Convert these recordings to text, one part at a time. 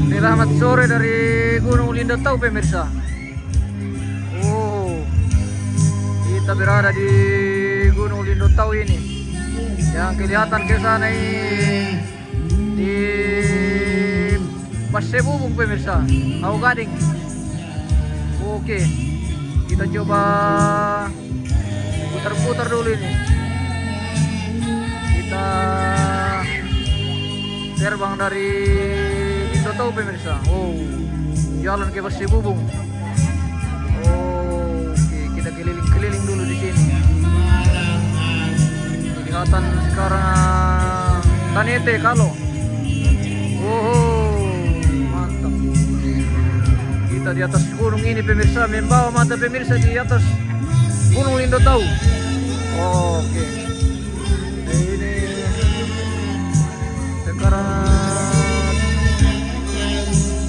Selamat sore dari Gunung Lindotau pemirsa. Oh, kita berada di Gunung Lindotau ini. Yang kelihatan ke sana ini di Pasebubung pemirsa, Au Gading. Oke, kita coba putar-putar dulu ini. Kita terbang dari Lindotau pemirsa. Oh, jalan ke Pasebubung. Oh, oke, kita keliling-keliling dulu di sini. Kelihatan sekarang Tanete kalau. Oh, mantap. Kita di atas gunung ini pemirsa, membawa mata pemirsa di atas Gunung Lindotau. Oke. Ini sekarang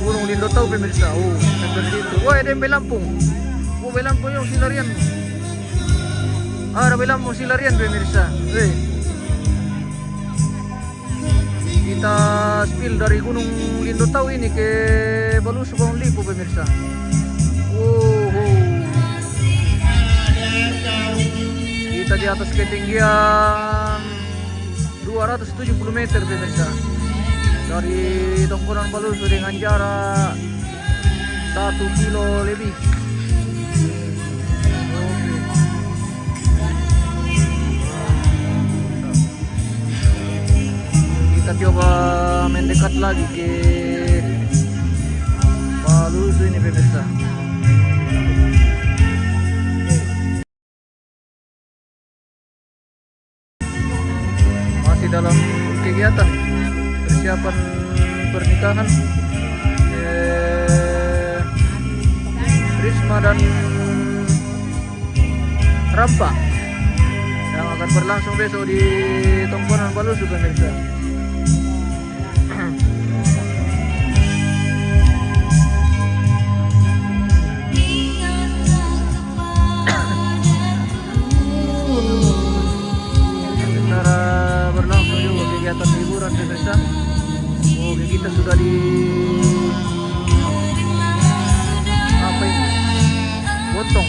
Gunung Lindotau pemirsa. Oh, seperti itu. Wah, ada Belampung. Oh, Belampung yung silarian. Ada Belampung silarian pemirsa. Kita spill dari Gunung Lindotau ini ke Balusu Bangun Lipo pemirsa. Oh, kita di atas ketinggian 270 meter pemirsa. Dari Tongkonan Balusu dengan jarak 1 kilo lebih. Kita coba mendekat lagi ke Balusu ini pemirsa. Masih dalam kegiatan persiapan pernikahan Risma dan Rampa yang akan berlangsung besok di Tongkonan Balusu pemirsa. Berlangsung juga kegiatan hiburan pemirsa. Oke, kita sudah di apa ini? Botong.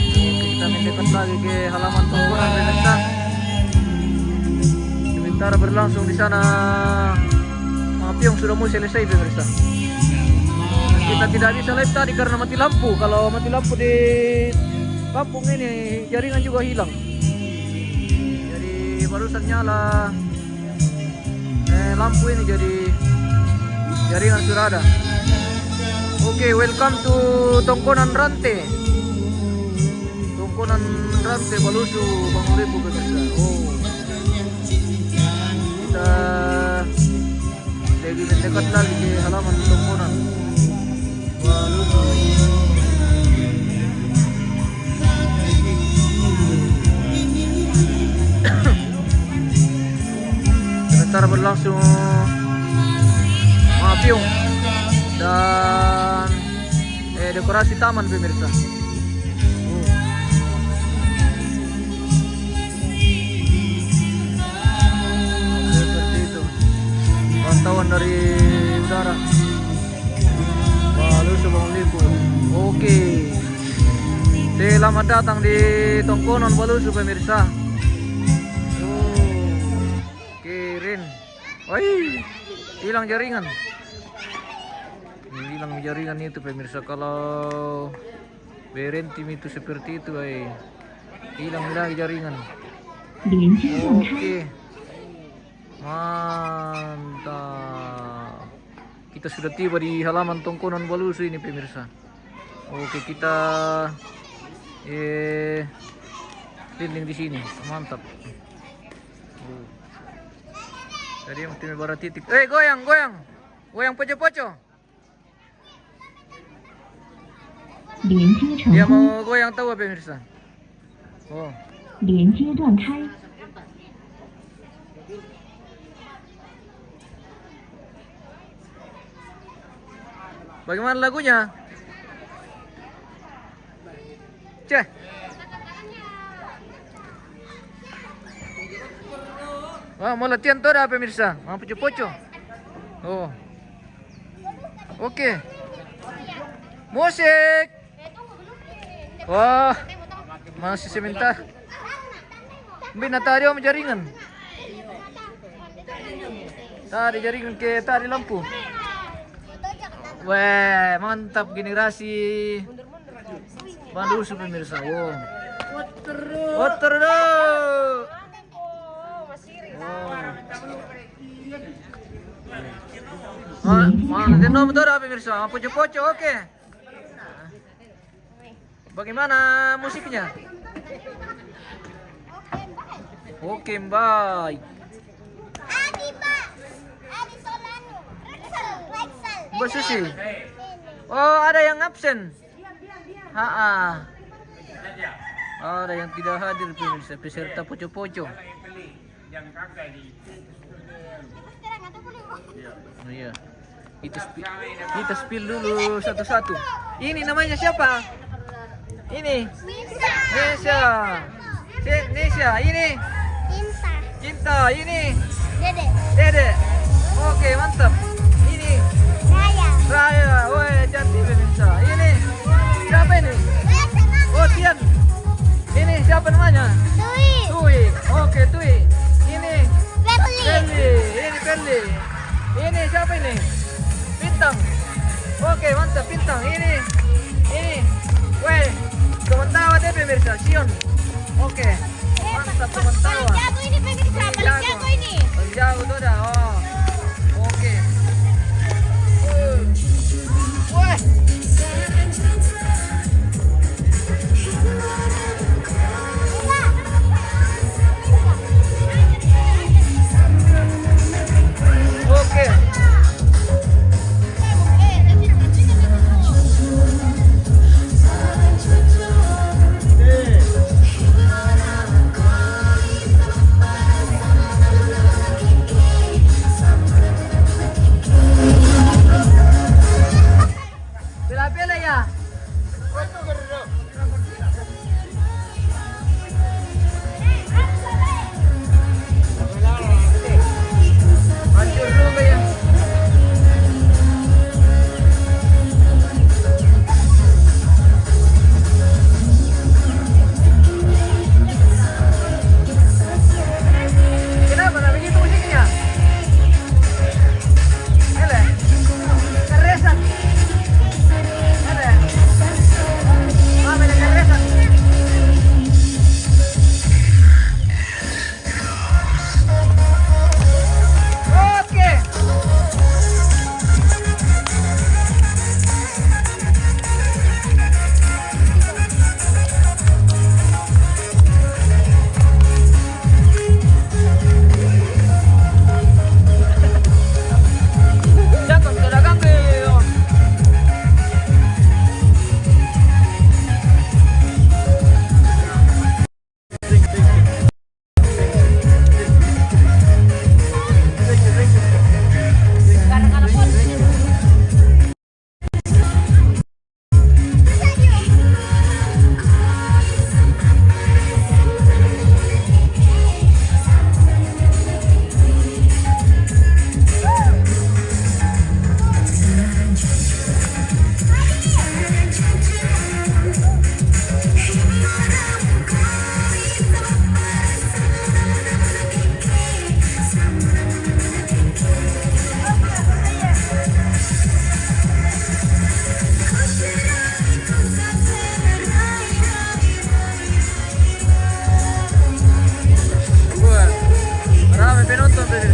Oke, kita mendekat lagi ke halaman Tongkonan pemirsa. Sementara berlangsung di sana Piong sudah mau selesai pemirsa. Kita tidak bisa live tadi karena mati lampu. Kalau mati lampu di kampung ini jaringan juga hilang. Barusan nyala lampu ini, jadi jaringan sudah ada. Oke, welcome to Tongkonan Rante. Tongkonan Rante Balusu Bangun Lipo pemirsa. Oh, kita lagi mendekat lagi ke halaman Tongkonan Balusu. Sementara berlangsung Piong dan dekorasi taman pemirsa. Seperti itu pantauan dari udara Balusu Bangun Lipo. Oke, selamat datang di Tongkonan Balusu pemirsa. Woi, hilang jaringan. Hilang jaringan itu pemirsa, kalau berhenti itu seperti itu, hilang lagi jaringan. Oke, mantap. Kita sudah tiba di halaman Tongkonan Balusu ini pemirsa. Oke, kita keliling di sini, mantap. Tadi mesti baru titik. Goyang, goyang, goyang poco-poco. Dia mau goyang tahu pemirsa. Oh. Bagaimana lagunya? Ceh. Wah, mau latihan tuh dah pemirsa. Mau poco-poco. Oh. Oke. Musik. Wah, masih sebentar. Bina tadi om jaringan. Tadi jaringan ke tadi lampu. Wah, mantap generasi Bandusu pemirsa. Wow. Water dong. Mana tenang betul pemirsa. Poco-poco oke. Bagaimana musiknya? Oke, baik. Mbak Susi. Oh, ada yang absen. Ada yang tidak hadir pemirsa, peserta poco-poco. Oh iya. Kita spill dulu satu-satu. Ini namanya siapa? Ini Nesha. Nesha, ini Cinta, ini Dede. Oke, mantap. Ini Raya. Woi, cantik pemirsa. Ini siapa ini? Oh, Tian. Ini siapa namanya? Tui. Oke, Tui. Ini Perli. Ini Perli. Ini siapa ini? Bintang. Oke, mantap Bintang. Ini. Weh, teman tawa deh pemirsa, Sion. Oke. Mantap teman tawa. Jago ini pemirsa, paling jago ini. Jago tuh dah. Oh. Oke. Weh. Oke. Bela-bela ya. Hancur juga ya. Kenapa nak begitu musiknya? Ele, keresan. Ele, mama ele keresan. Oke. Cakep, sudah gambir. Wah, ramai penonton tadi.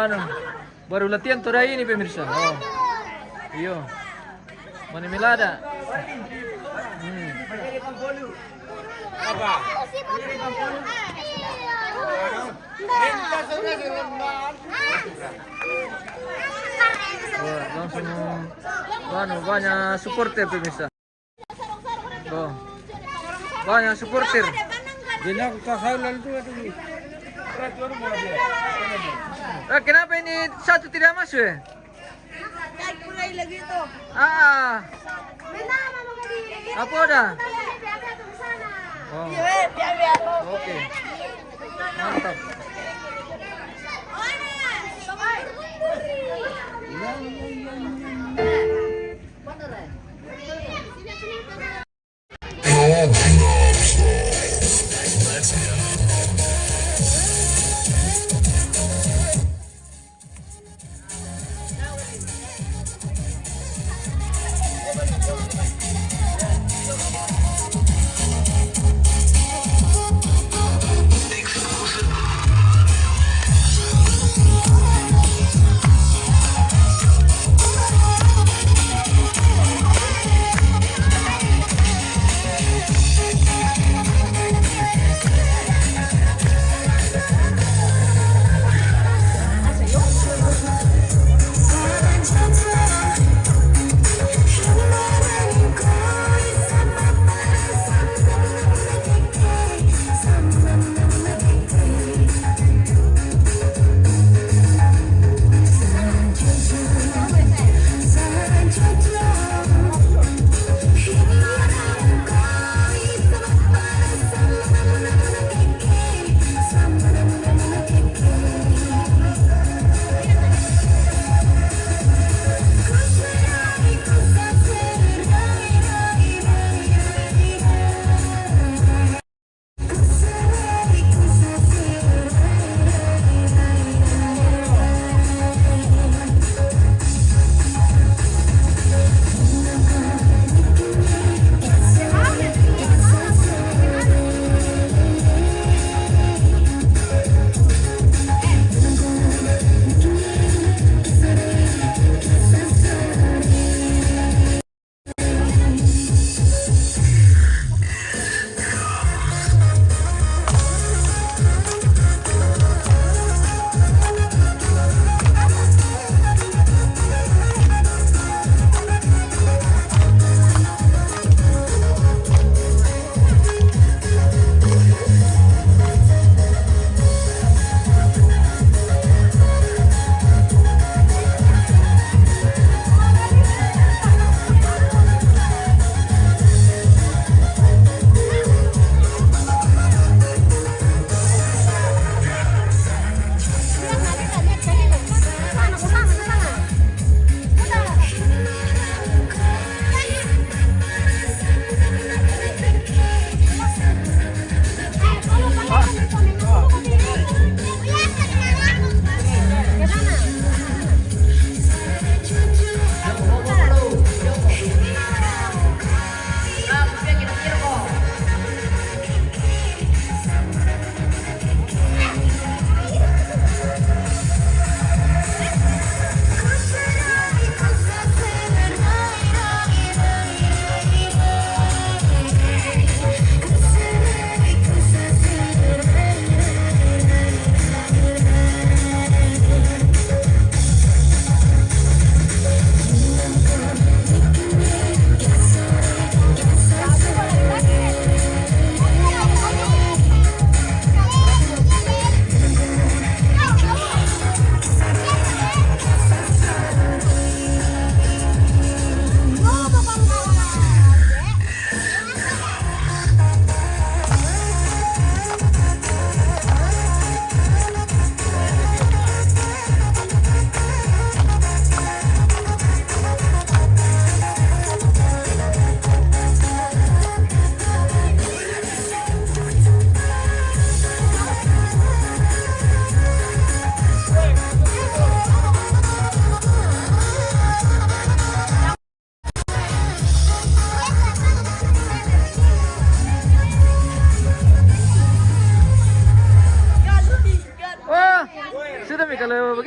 ano, baru latihan tuh ini pemirsa. Oh. Iyo. Manimilada. Apa? Oh, langsung ano, banyak supporter pemirsa. Oh. Banyak supporter. Kenapa ini satu tidak masuk ya? lagi itu. Apa dah? Oh. Oke. Mantap.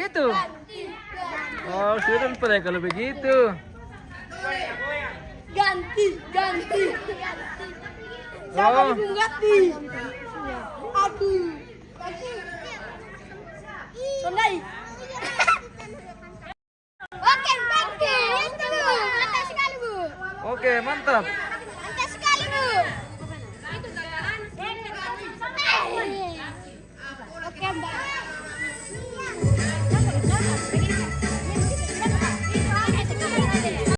itu? Oh, sudah lupa deh kalau begitu. Ganti. Oh, Ganti. Aduh. Sonai. Oke, ganti. Itu Bu. Mantap sekali, Bu. oke, mantap. Mantap sekali, Bu. Oke, Mbak.